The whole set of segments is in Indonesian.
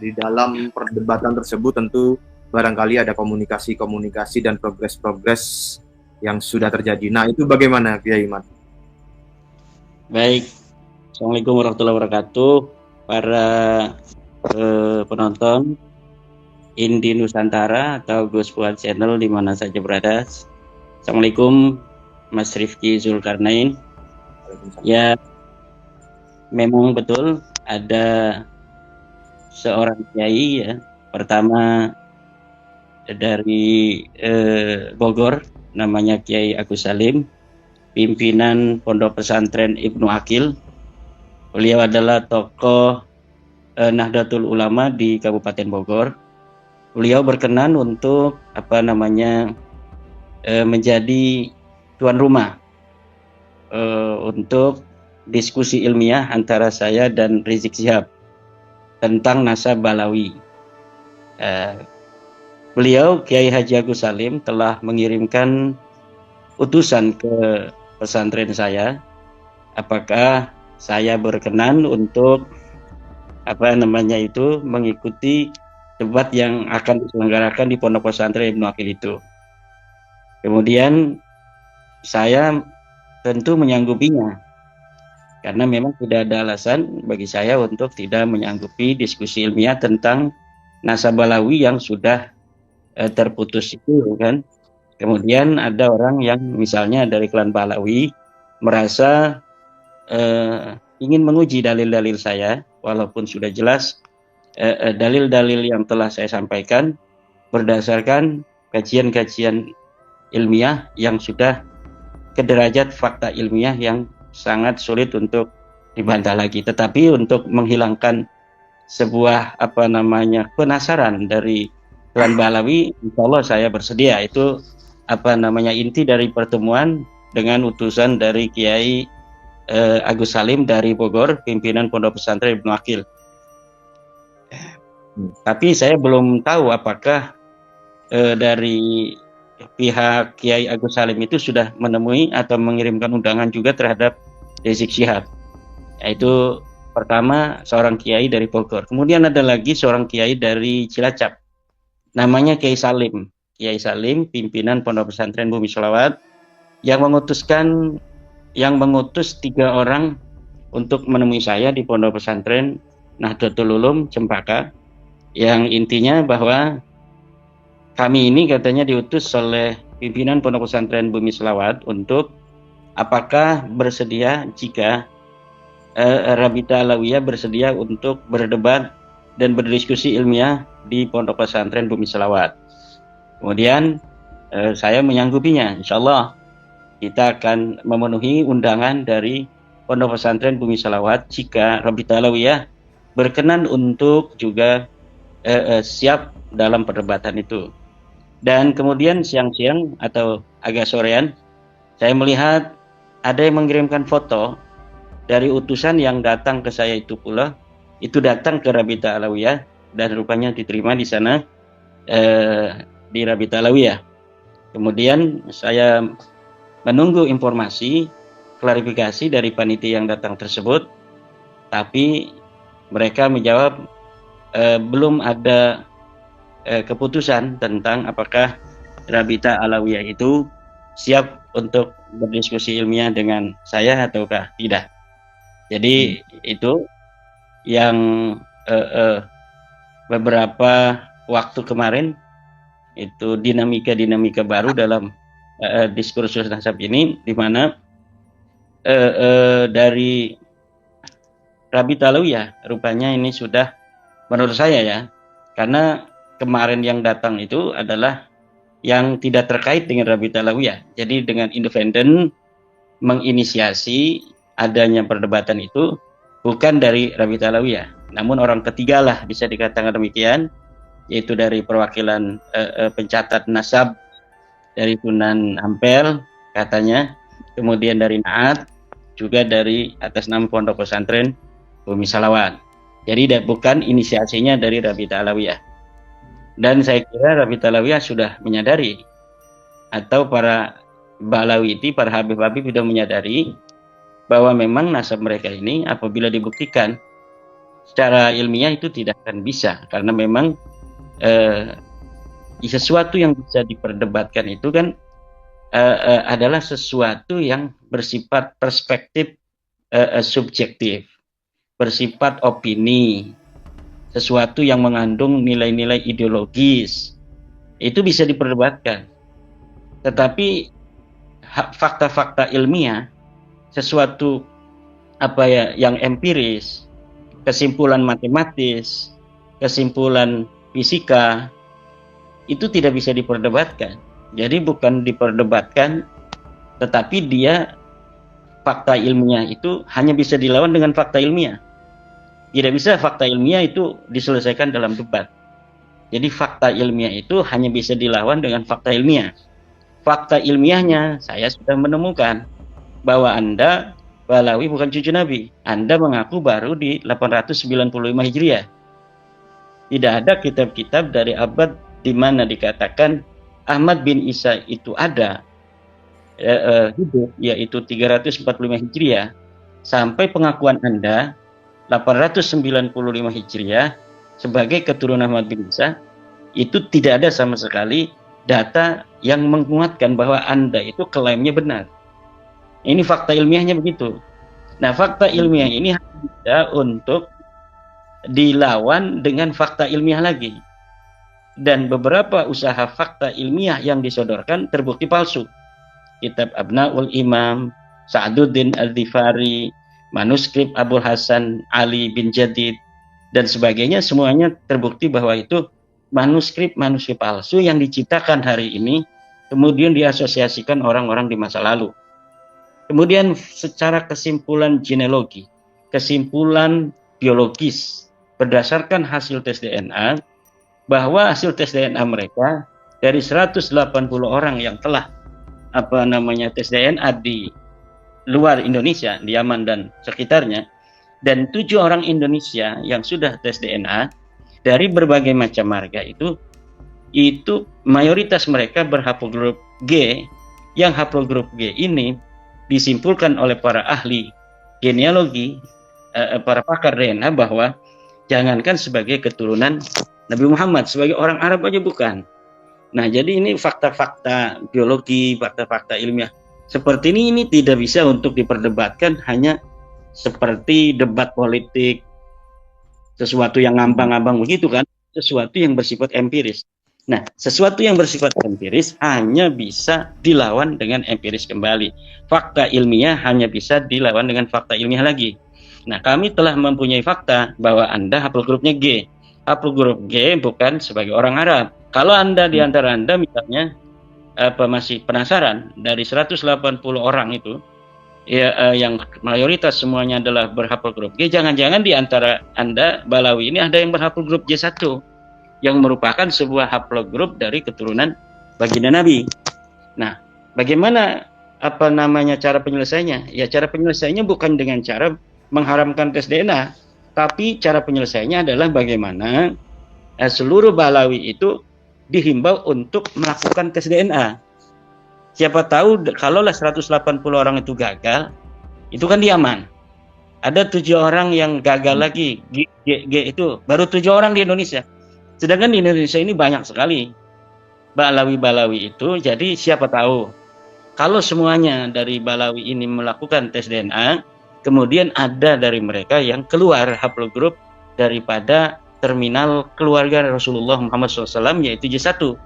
Di dalam perdebatan tersebut tentu barangkali ada komunikasi-komunikasi dan progres-progres yang sudah terjadi. Nah, itu bagaimana Kiai Mat? Baik, Assalamualaikum warahmatullahi wabarakatuh. Para penonton Indi Nusantara atau Gospuan Channel di mana saja berada. Assalamualaikum Mas Rifki Zulkarnain. Ya, memang betul ada seorang kiai ya. Pertama dari Bogor, namanya Kiai Agus Salim, pimpinan Pondok Pesantren Ibnu Akil. Beliau adalah tokoh Nahdlatul Ulama di Kabupaten Bogor. Beliau berkenan untuk menjadi tuan rumah untuk diskusi ilmiah antara saya dan Rizik Syihab tentang Nasab Balawi. Beliau Kiai Haji Agus Salim telah mengirimkan utusan ke pesantren saya, apakah saya berkenan untuk mengikuti debat yang akan diselenggarakan di Pondok Pesantren Ibnu Akil itu. Kemudian saya tentu menyanggupinya, karena memang tidak ada alasan bagi saya untuk tidak menyanggupi diskusi ilmiah tentang Nasab Balawi yang sudah terputus itu kan. Kemudian ada orang yang misalnya dari klan Balawi merasa ingin menguji dalil-dalil saya, walaupun sudah jelas dalil-dalil yang telah saya sampaikan berdasarkan kajian-kajian ilmiah yang sudah ke derajat fakta ilmiah yang sangat sulit untuk dibantah lagi. Tetapi untuk menghilangkan sebuah penasaran dari klan Balawi, insya Allah saya bersedia. Itu inti dari pertemuan dengan utusan dari Kiai Agus Salim dari Bogor, pimpinan Pondok Pesantren Ibnu Akil. Tapi saya belum tahu apakah dari pihak Kiai Agus Salim itu sudah menemui atau mengirimkan undangan juga terhadap Rizik Syihab. Yaitu pertama seorang kiai dari Bogor. Kemudian ada lagi seorang kiai dari Cilacap. Namanya Kiai Salim. Kiai Salim, pimpinan Pondok Pesantren Bumi Sholawat, yang mengutus 3 orang untuk menemui saya di Pondok Pesantren Nahdlatul Ulum Cempaka, yang intinya bahwa kami ini katanya diutus oleh pimpinan Pondok Pesantren Bumi Sholawat untuk apakah bersedia jika Rabita Alawiyah bersedia untuk berdebat dan berdiskusi ilmiah di Pondok Pesantren Bumi Sholawat. Kemudian saya menyanggupinya, insya Allah kita akan memenuhi undangan dari Pondok Pesantren Bumi Sholawat jika Rabita Alawiyah berkenan untuk juga siap dalam perdebatan itu. Dan kemudian siang-siang atau agak sorean, saya melihat ada yang mengirimkan foto dari utusan yang datang ke saya itu pula, itu datang ke Rabita Alawiyah dan rupanya diterima di sana di Rabita Alawiyah. Kemudian saya menunggu informasi klarifikasi dari panitia yang datang tersebut, tapi mereka menjawab belum ada keputusan tentang apakah Rabita Alawiyah itu siap untuk berdiskusi ilmiah dengan saya ataukah tidak. Jadi itu yang beberapa waktu kemarin itu dinamika baru dalam diskursus nasab ini, di mana dari Rabita Alawiyah rupanya ini sudah, menurut saya ya, karena kemarin yang datang itu adalah yang tidak terkait dengan Rabita Alawiyah, jadi dengan independen menginisiasi adanya perdebatan itu bukan dari Rabita Alawiyah, namun orang ketiga lah bisa dikatakan demikian, yaitu dari perwakilan pencatat nasab dari Sunan Ampel katanya, kemudian dari Naat, juga dari atas nama Pondok Pesantren Bumi Sholawat. Jadi bukan inisiasinya dari Rabita Alawiyah. Dan saya kira Rabita Alawiyah sudah menyadari, atau para Balawiti, para Habib-Habib sudah menyadari bahwa memang nasab mereka ini apabila dibuktikan secara ilmiah itu tidak akan bisa, karena memang sesuatu yang bisa diperdebatkan itu kan adalah sesuatu yang bersifat perspektif subjektif, bersifat opini, sesuatu yang mengandung nilai-nilai ideologis, itu bisa diperdebatkan. Tetapi fakta-fakta ilmiah, sesuatu yang empiris, kesimpulan matematis, kesimpulan fisika, itu tidak bisa diperdebatkan. Jadi bukan diperdebatkan, tetapi dia fakta ilmiah itu hanya bisa dilawan dengan fakta ilmiah. Tidak bisa fakta ilmiah itu diselesaikan dalam debat. Jadi fakta ilmiah itu hanya bisa dilawan dengan fakta ilmiah. Fakta ilmiahnya saya sudah menemukan bahwa Anda Balawi bukan cucu Nabi. Anda mengaku baru di 895 Hijriah. Tidak ada kitab-kitab dari abad di mana dikatakan Ahmad bin Isa itu ada hidup, yaitu 345 Hijriah, sampai pengakuan Anda 895 Hijriah sebagai keturunan Ahmad bin Isa, itu tidak ada sama sekali data yang menguatkan bahwa Anda itu klaimnya benar. Ini fakta ilmiahnya begitu. Nah, fakta ilmiah ini hanya untuk dilawan dengan fakta ilmiah lagi. Dan beberapa usaha fakta ilmiah yang disodorkan terbukti palsu. Kitab Abnaul Imam, Sa'duddin Al-Dhifari, manuskrip Abul Hasan Ali bin Jadid, dan sebagainya, semuanya terbukti bahwa itu manuskrip palsu yang diciptakan hari ini, kemudian diasosiasikan orang-orang di masa lalu. Kemudian secara kesimpulan genealogi, kesimpulan biologis, berdasarkan hasil tes DNA, bahwa hasil tes DNA mereka dari 180 orang yang telah tes DNA di luar Indonesia, di Yaman dan sekitarnya, dan 7 orang Indonesia yang sudah tes DNA dari berbagai macam marga itu mayoritas mereka berhaplogrup G, yang haplogrup G ini disimpulkan oleh para ahli genealogi, para pakar DNA, bahwa jangankan sebagai keturunan Nabi Muhammad, sebagai orang Arab aja bukan. Nah, jadi ini fakta-fakta biologi, fakta-fakta ilmiah seperti ini tidak bisa untuk diperdebatkan hanya seperti debat politik, sesuatu yang ngambang-ngambang begitu kan, sesuatu yang bersifat empiris. Nah, sesuatu yang bersifat empiris hanya bisa dilawan dengan empiris kembali. Fakta ilmiah hanya bisa dilawan dengan fakta ilmiah lagi. Nah, kami telah mempunyai fakta bahwa Anda haplogrupnya G. Haplogrup G bukan sebagai orang Arab. Kalau Anda di antara Anda misalnya masih penasaran, dari 180 orang itu yang mayoritas semuanya adalah berhaplogrup G, jangan-jangan di antara Anda Balawi ini ada yang berhaplogrup J1, yang merupakan sebuah haplogrup dari keturunan baginda Nabi. Nah, bagaimana cara penyelesaiannya? Ya, cara penyelesaiannya bukan dengan cara mengharamkan tes DNA, tapi cara penyelesaiannya adalah bagaimana seluruh Balawi itu dihimbau untuk melakukan tes DNA. Siapa tahu kalaulah 180 orang itu gagal, itu kan dia aman. Ada 7 orang yang gagal lagi, G itu baru 7 orang di Indonesia. Sedangkan di Indonesia ini banyak sekali Balawi-Balawi itu. Jadi siapa tahu kalau semuanya dari Balawi ini melakukan tes DNA, kemudian ada dari mereka yang keluar haplogrup daripada terminal keluarga Rasulullah Muhammad SAW, yaitu J1.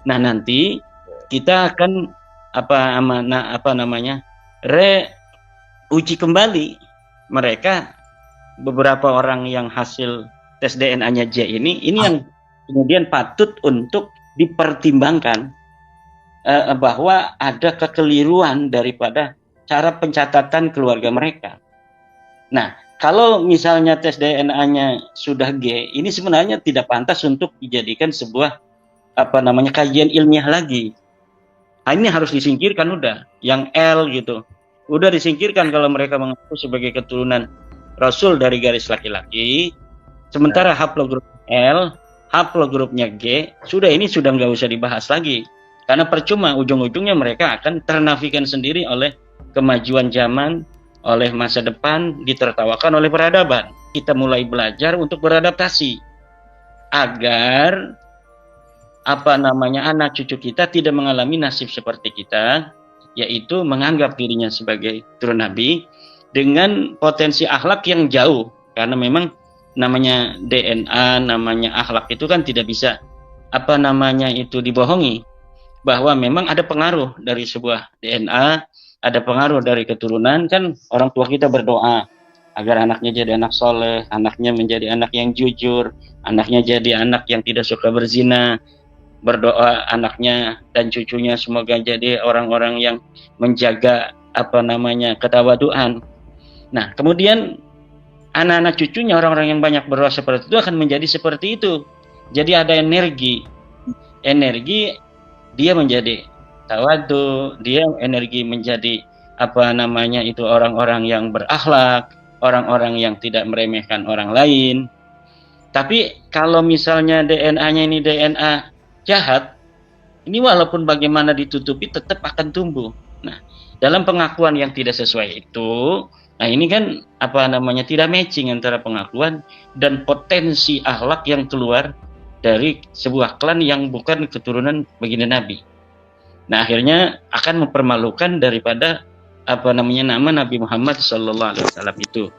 Nah, nanti kita akan uji kembali mereka, beberapa orang yang hasil tes DNA-nya J ini yang kemudian patut untuk dipertimbangkan bahwa ada kekeliruan daripada cara pencatatan keluarga mereka. Nah, kalau misalnya tes DNA-nya sudah G, ini sebenarnya tidak pantas untuk dijadikan sebuah kajian ilmiah lagi. Nah, ini harus disingkirkan udah. Yang L gitu, udah disingkirkan kalau mereka mengaku sebagai keturunan Rasul dari garis laki-laki. Sementara haplogrup L, haplogrupnya G, sudah nggak usah dibahas lagi. Karena percuma, ujung-ujungnya mereka akan ternafikan sendiri oleh kemajuan zaman, oleh masa depan, ditertawakan oleh peradaban. kita mulai belajar untuk beradaptasi agar anak cucu kita tidak mengalami nasib seperti kita, yaitu menganggap dirinya sebagai turun nabi dengan potensi akhlak yang jauh, karena memang namanya DNA, namanya akhlak itu kan tidak bisa dibohongi, bahwa memang ada pengaruh dari sebuah DNA, ada pengaruh dari keturunan. Kan orang tua kita berdoa agar anaknya jadi anak soleh, anaknya menjadi anak yang jujur, anaknya jadi anak yang tidak suka berzina, berdoa anaknya dan cucunya semoga jadi orang-orang yang menjaga ketawaduan. Nah, kemudian anak-anak cucunya, orang-orang yang banyak berdoa seperti itu akan menjadi seperti itu. Jadi ada energi dia menjadi tawadu, dia energi menjadi orang-orang yang berakhlak, orang-orang yang tidak meremehkan orang lain. Tapi kalau misalnya DNA-nya ini DNA jahat, ini walaupun bagaimana ditutupi tetap akan tumbuh. Nah, dalam pengakuan yang tidak sesuai itu, nah ini kan tidak matching antara pengakuan dan potensi akhlak yang keluar dari sebuah klan yang bukan keturunan baginda Nabi. Nah, akhirnya akan mempermalukan daripada nama Nabi Muhammad SAW itu.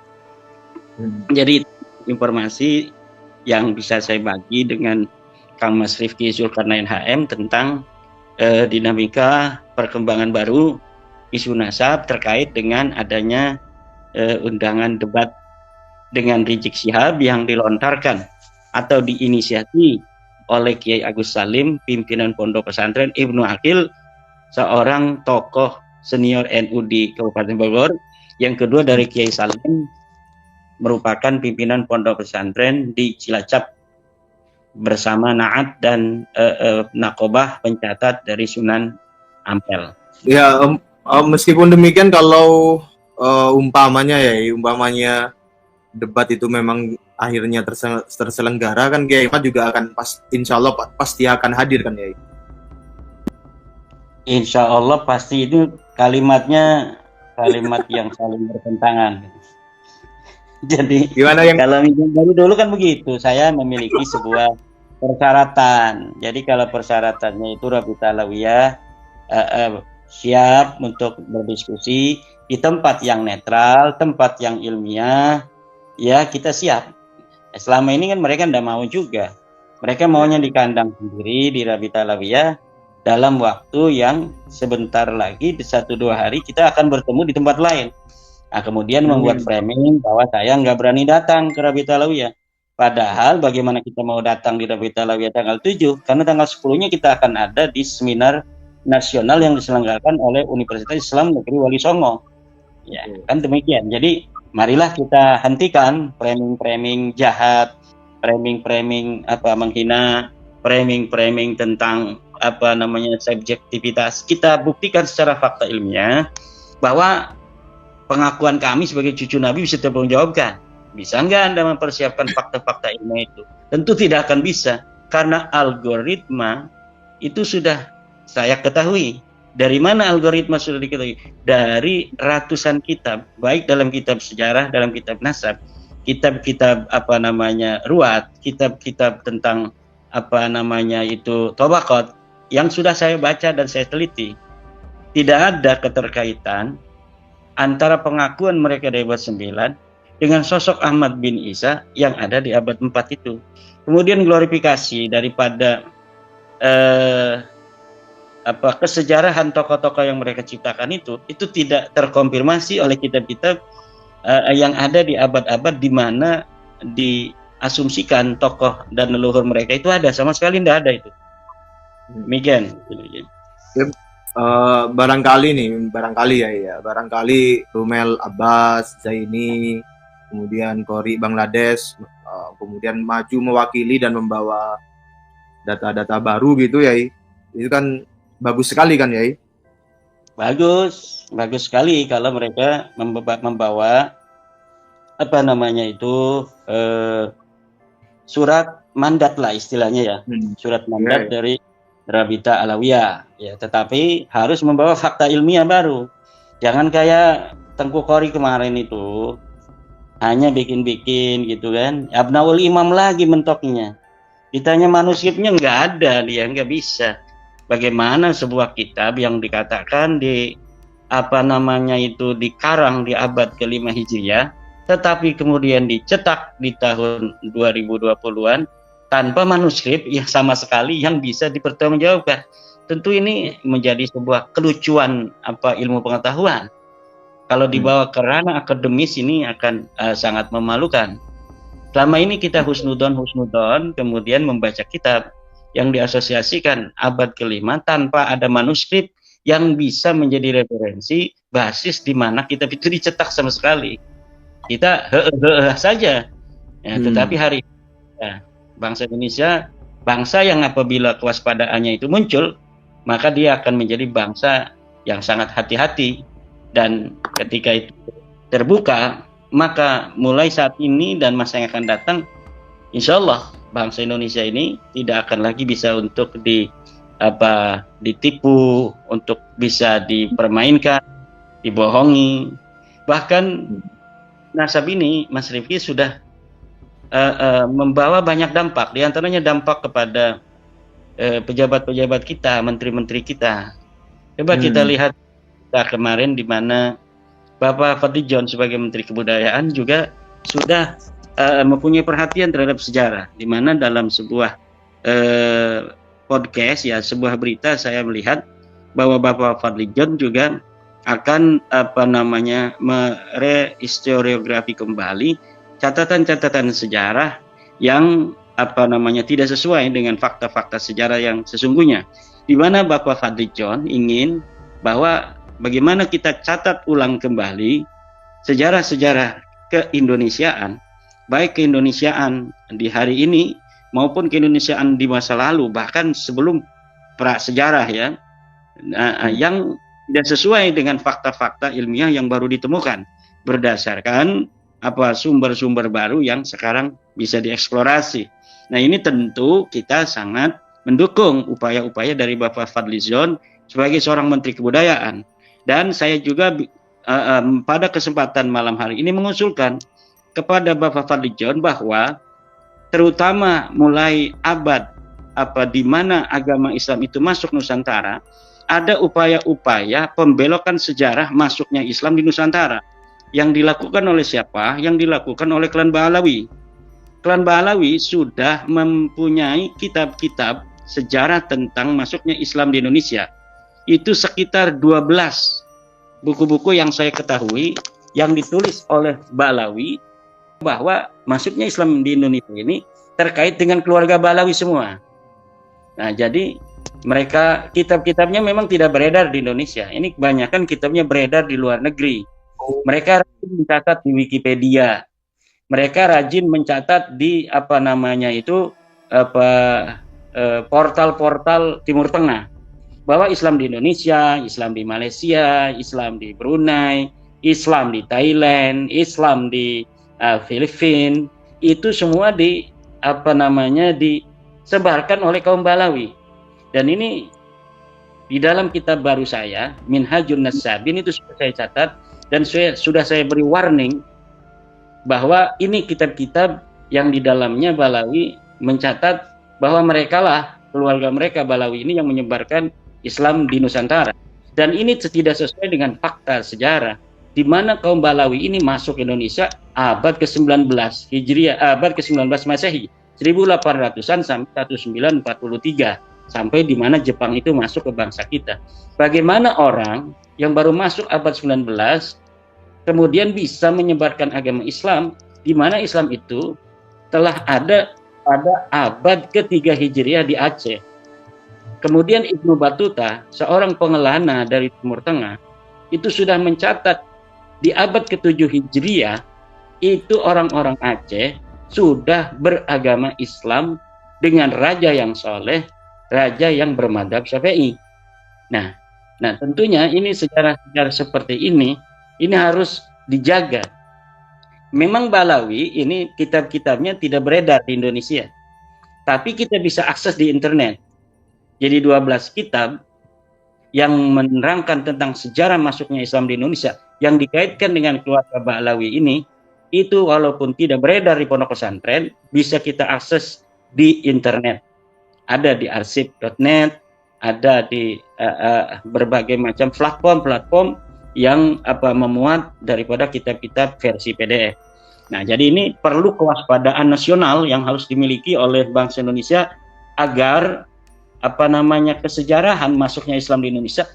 Jadi informasi yang bisa saya bagi dengan Kang Mas Rifki Zulkarnain HM tentang dinamika perkembangan baru isu nasab terkait dengan adanya undangan debat dengan Rizik Syihab yang dilontarkan atau diinisiasi oleh Kiai Agus Salim, pimpinan Pondok Pesantren Ibnu Aqil, seorang tokoh senior NU di Kabupaten Bogor. Yang kedua dari Kiai Salim, merupakan pimpinan Pondok Pesantren di Cilacap bersama Naat dan Nakobah pencatat dari Sunan Ampel. Ya, meskipun demikian, kalau umpamanya debat itu memang akhirnya terselenggara, kan Kiai juga akan insya Allah pasti akan hadir kan Kiai? Insya Allah pasti. Itu kalimatnya kalimat yang saling bertentangan. Jadi gimana yang kalau dari dulu kan begitu, saya memiliki sebuah persyaratan. Jadi kalau persyaratannya itu Rabita Alawiyah siap untuk berdiskusi di tempat yang netral, tempat yang ilmiah, ya kita siap. Selama ini kan mereka tidak mau juga. Mereka maunya di kandang sendiri di Rabita Alawiyah. Dalam waktu yang sebentar lagi, di 1-2 hari kita akan bertemu di tempat lain. Nah, kemudian membuat framing bahwa saya nggak berani datang ke Rabita Alawiyah. Padahal bagaimana kita mau datang di Rabita Alawiyah tanggal 7? Karena tanggal 10-nya kita akan ada di seminar nasional yang diselenggarakan oleh Universitas Islam Negeri Wali Songo. Ya, kan demikian. Jadi marilah kita hentikan framing-framing jahat, framing-framing menghina, framing-framing tentang subjektivitas. Kita buktikan secara fakta ilmiah bahwa pengakuan kami sebagai cucu Nabi bisa dipertanggungjawabkan. Bisa nggak Anda mempersiapkan fakta-fakta ilmiah itu? Tentu tidak akan bisa, karena algoritma itu sudah saya ketahui. Dari mana algoritma sudah diketahui? Dari ratusan kitab, baik dalam kitab sejarah, dalam kitab nasab, kitab-kitab ruwat, kitab-kitab tentang tobaqat yang sudah saya baca dan saya teliti. Tidak ada keterkaitan antara pengakuan mereka dari abad 9 dengan sosok Ahmad bin Isa yang ada di abad 4 itu. Kemudian glorifikasi daripada kesejarahan tokoh-tokoh yang mereka ciptakan itu tidak terkonfirmasi oleh kitab-kitab yang ada di abad-abad di mana diasumsikan tokoh dan leluhur mereka itu ada. Sama sekali tidak ada itu. Demikian. Barangkali Rumel Abbas, Zaini, kemudian Kori Bangladesh, kemudian maju mewakili dan membawa data-data baru gitu ya. Itu kan bagus sekali kan ya? Bagus sekali kalau mereka membawa surat mandat lah istilahnya ya, surat mandat dari Rabita Alawiyah, ya, tetapi harus membawa fakta ilmiah baru. Jangan kayak Tengku Kori kemarin itu, hanya bikin-bikin gitu kan. Abnaul Imam lagi mentoknya. Ditanya manuskripnya nggak ada, dia nggak bisa. Bagaimana sebuah kitab yang dikatakan di apa namanya itu dikarang di abad ke-5 Hijriah, tetapi kemudian dicetak di tahun 2020-an tanpa manuskrip yang sama sekali yang bisa dipertanggungjawabkan. Tentu ini menjadi sebuah kelucuan ilmu pengetahuan. Kalau dibawa ke ranah akademis ini akan sangat memalukan. Selama ini kita husnudon, kemudian membaca kitab yang diasosiasikan abad ke-5 tanpa ada manuskrip yang bisa menjadi referensi basis di mana kitab itu dicetak sama sekali. Kita saja. Ya, tetapi hari ini ya, bangsa Indonesia, bangsa yang apabila kewaspadaannya itu muncul, maka dia akan menjadi bangsa yang sangat hati-hati. Dan ketika itu terbuka, maka mulai saat ini dan masa yang akan datang, insya Allah bangsa Indonesia ini tidak akan lagi bisa untuk ditipu, untuk bisa dipermainkan, dibohongi. Bahkan nasab ini, Mas Rifki, sudah membawa banyak dampak, diantaranya dampak kepada pejabat-pejabat kita, menteri-menteri kita. Coba kita lihat kemarin di mana Bapak Fadlizon sebagai Menteri Kebudayaan juga sudah mempunyai perhatian terhadap sejarah, di mana dalam sebuah podcast ya, sebuah berita saya melihat bahwa Bapak Fadlizon juga akan merehistoriografi kembali catatan-catatan sejarah yang tidak sesuai dengan fakta-fakta sejarah yang sesungguhnya, di mana Bapak Fadlizon ingin bahwa bagaimana kita catat ulang kembali sejarah-sejarah keindonesiaan, baik keindonesiaan di hari ini maupun keindonesiaan di masa lalu, bahkan sebelum prasejarah ya, yang tidak sesuai dengan fakta-fakta ilmiah yang baru ditemukan berdasarkan sumber-sumber baru yang sekarang bisa dieksplorasi. Nah, ini tentu kita sangat mendukung upaya-upaya dari Bapak Fadlizon sebagai seorang Menteri Kebudayaan. Dan saya juga pada kesempatan malam hari ini mengusulkan kepada Bapak Fadlizon bahwa terutama mulai abad di mana agama Islam itu masuk Nusantara, ada upaya-upaya pembelokan sejarah masuknya Islam di Nusantara. Yang dilakukan oleh siapa? Yang dilakukan oleh klan Ba'alawi. Klan Ba'alawi sudah mempunyai kitab-kitab sejarah tentang masuknya Islam di Indonesia. Itu sekitar 12 buku-buku yang saya ketahui yang ditulis oleh Ba'alawi bahwa masuknya Islam di Indonesia ini terkait dengan keluarga Ba'alawi semua. Nah, jadi mereka kitab-kitabnya memang tidak beredar di Indonesia. Ini kebanyakan kitabnya beredar di luar negeri. Mereka rajin mencatat di Wikipedia. Mereka rajin mencatat di portal-portal Timur Tengah. Bahwa Islam di Indonesia, Islam di Malaysia, Islam di Brunei, Islam di Thailand, Islam di Filipina, itu semua disebarkan oleh kaum Ba'alawi. Dan ini di dalam kitab baru saya, Minhajun Nasabin, itu sudah saya catat dan sudah saya beri warning bahwa ini kitab-kitab yang di dalamnya Ba'alawi mencatat bahwa merekalah, keluarga mereka Ba'alawi ini yang menyebarkan Islam di Nusantara. Dan ini tidak sesuai dengan fakta sejarah, di mana kaum Ba'alawi ini masuk Indonesia abad ke-19 Hijriah, abad ke-19 Masehi, 1800-an sampai 1943, sampai di mana Jepang itu masuk ke bangsa kita. Bagaimana orang yang baru masuk abad 19 kemudian bisa menyebarkan agama Islam, di mana Islam itu telah ada pada abad ke-3 Hijriah di Aceh. Kemudian Ibnu Battuta, seorang pengelana dari Timur Tengah, itu sudah mencatat di abad ke-7 Hijriah, itu orang-orang Aceh sudah beragama Islam dengan raja yang soleh, raja yang bermadzhab Syafi'i. Nah, tentunya ini sejarah-sejarah seperti ini harus dijaga. Memang Ba'alawi ini kitab-kitabnya tidak beredar di Indonesia, tapi kita bisa akses di internet. Jadi 12 kitab yang menerangkan tentang sejarah masuknya Islam di Indonesia yang dikaitkan dengan keluarga Ba'alawi ini itu walaupun tidak beredar di pondok pesantren, bisa kita akses di internet. Ada di arsip.net, ada di berbagai macam platform-platform yang memuat daripada kitab-kitab versi PDF. Nah, jadi ini perlu kewaspadaan nasional yang harus dimiliki oleh bangsa Indonesia agar kesejarahan masuknya Islam di Indonesia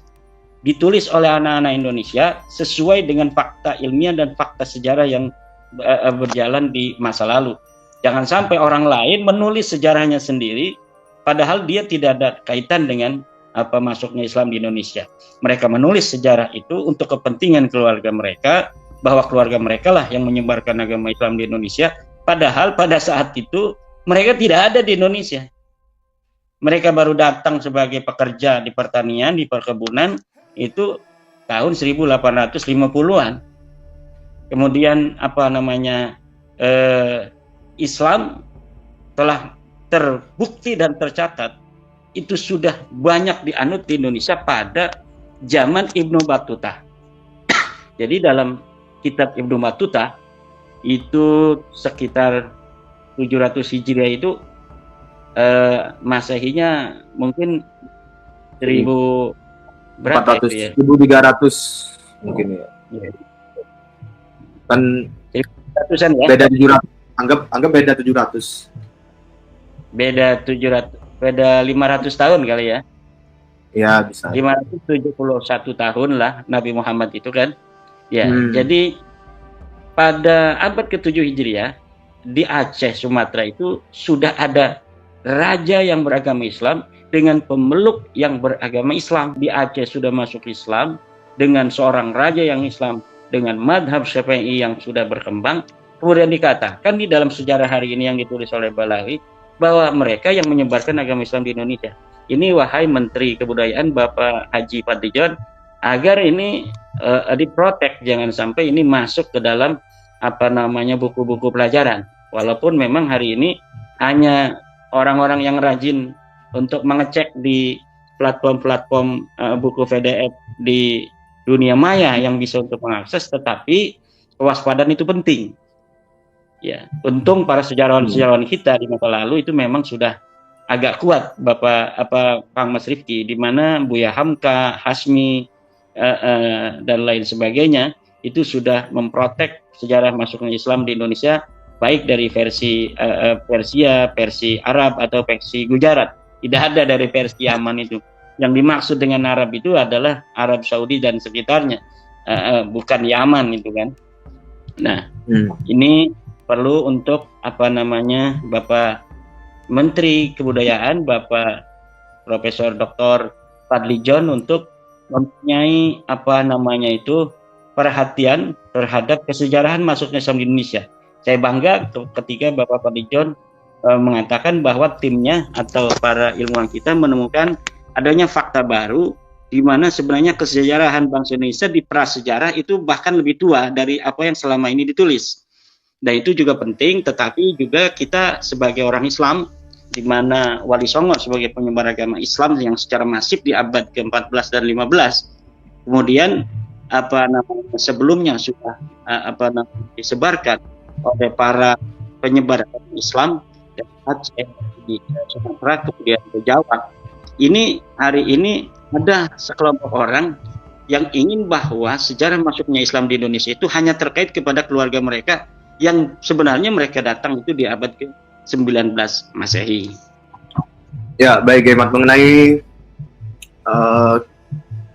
ditulis oleh anak-anak Indonesia sesuai dengan fakta ilmiah dan fakta sejarah yang berjalan di masa lalu. Jangan sampai orang lain menulis sejarahnya sendiri padahal dia tidak ada kaitan dengan masuknya Islam di Indonesia. Mereka menulis sejarah itu untuk kepentingan keluarga mereka, bahwa keluarga mereka lah yang menyebarkan agama Islam di Indonesia, padahal pada saat itu mereka tidak ada di Indonesia. Mereka baru datang sebagai pekerja di pertanian, di perkebunan, itu tahun 1850-an. Kemudian Islam telah terbukti dan tercatat itu sudah banyak dianut di Indonesia pada zaman Ibnu Battuta. Jadi dalam kitab Ibnu Battuta itu sekitar 700 Hijriah itu Masehinya mungkin 1000 berapa 400, itu ya? 1300 mungkin ya. Ya. Kan 700-an ya? beda 700. Anggap beda 700. Beda 500 tahun kali ya. Ya, bisa. 571 tahun lah Nabi Muhammad itu kan. Ya, jadi pada abad ke-7 Hijriah di Aceh, Sumatera itu sudah ada raja yang beragama Islam dengan pemeluk yang beragama Islam. Di Aceh sudah masuk Islam dengan seorang raja yang Islam dengan madhab Syafi'i yang sudah berkembang. Kemudian dikatakan di dalam sejarah hari ini yang ditulis oleh Balawi bahwa mereka yang menyebarkan agama Islam di Indonesia. Ini wahai Menteri Kebudayaan Bapak Haji Fadlijon, agar ini diprotek, jangan sampai ini masuk ke dalam buku-buku pelajaran. Walaupun memang hari ini hanya orang-orang yang rajin untuk mengecek di platform-platform buku PDF di dunia maya yang bisa untuk mengakses, tetapi kewaspadaan itu penting. Ya, untung para sejarawan-sejarawan kita di masa lalu itu memang sudah agak kuat, Kang Mas Rifki, di mana Buya Hamka, Hasmi dan lain sebagainya itu sudah memprotek sejarah masuknya Islam di Indonesia, baik dari versi Persia, versi Arab atau versi Gujarat. Tidak ada dari versi Yaman itu. Yang dimaksud dengan Arab itu adalah Arab Saudi dan sekitarnya, bukan Yaman itu kan. Nah, ini perlu untuk Bapak Menteri Kebudayaan, Bapak Profesor Dr. Fadlijon untuk mempunyai perhatian terhadap kesejarahan masuknya Islam di Indonesia. Saya bangga ketika Bapak Fadlijon mengatakan bahwa timnya atau para ilmuwan kita menemukan adanya fakta baru di mana sebenarnya kesejarahan bangsa Indonesia di prasejarah itu bahkan lebih tua dari apa yang selama ini ditulis. Dan itu juga penting, tetapi juga kita sebagai orang Islam, di mana Wali Songo sebagai penyebar agama Islam yang secara masif di abad ke-14 dan 15, kemudian sebelumnya sudah disebarkan oleh para penyebar agama Islam dan Aceh, di Sumatera, kemudian ke Jawa. Ini hari ini ada sekelompok orang yang ingin bahwa sejarah masuknya Islam di Indonesia itu hanya terkait kepada keluarga mereka yang sebenarnya mereka datang itu di abad ke-19 Masehi. Ya, baik Hemat, mengenai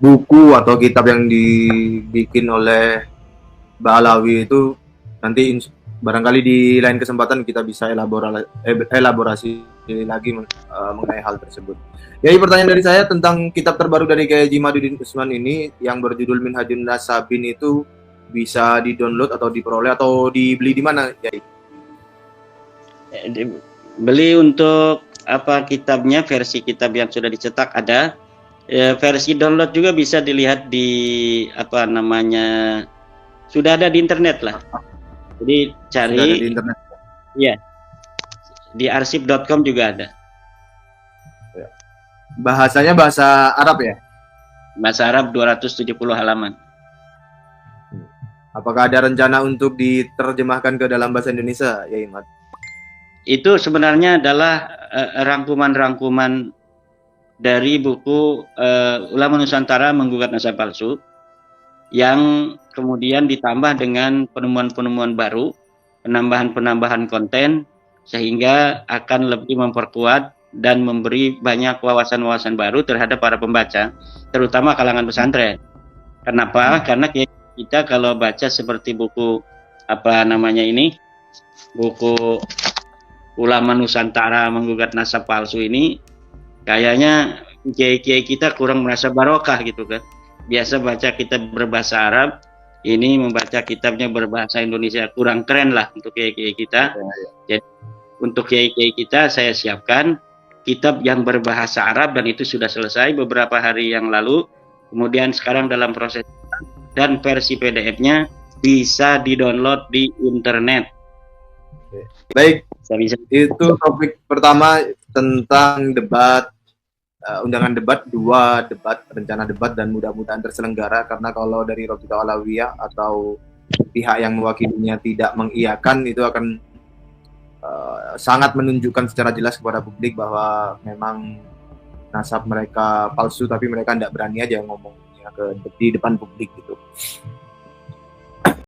buku atau kitab yang dibikin oleh Balawi itu nanti barangkali di lain kesempatan kita bisa elaborasi lagi mengenai hal tersebut. Jadi pertanyaan dari saya tentang kitab terbaru dari Kiai Haji Madudin Usman ini yang berjudul Minhajun Nasabin itu bisa di-download atau diperoleh atau dibeli di mana, Kiai? Beli untuk kitabnya, versi kitab yang sudah dicetak ada. Versi download juga bisa dilihat di sudah ada di internet lah. Jadi cari di internet. Ya. Di arsip.com juga ada. Bahasanya bahasa Arab ya? Bahasa Arab 270 halaman. Apakah ada rencana untuk diterjemahkan ke dalam bahasa Indonesia, ya Imad? Itu sebenarnya adalah rangkuman-rangkuman dari buku Ulama Nusantara Menggugat Nasab Palsu, yang kemudian ditambah dengan penemuan-penemuan baru, penambahan-penambahan konten, sehingga akan lebih memperkuat dan memberi banyak wawasan-wawasan baru terhadap para pembaca, terutama kalangan pesantren. Kenapa? Karena kita kalau baca seperti buku buku Ulama Nusantara Menggugat Nasab Palsu ini, kayaknya kiai-kiai kita kurang merasa barokah gitu kan. Biasa baca kitab berbahasa Arab, ini membaca kitabnya berbahasa Indonesia, kurang keren lah untuk kiai-kiai kita. Jadi untuk kiai-kiai kita saya siapkan kitab yang berbahasa Arab, dan itu sudah selesai beberapa hari yang lalu. Kemudian sekarang dalam proses, dan versi PDF-nya bisa di-download di internet. Baik, itu topik pertama tentang debat, undangan debat, 2 debat, rencana debat, dan mudah-mudahan terselenggara, karena kalau dari Robita Alawiyah atau pihak yang mewakilinya tidak mengiyakan, itu akan sangat menunjukkan secara jelas kepada publik bahwa memang nasab mereka palsu, tapi mereka tidak berani aja ngomongnya di depan publik gitu.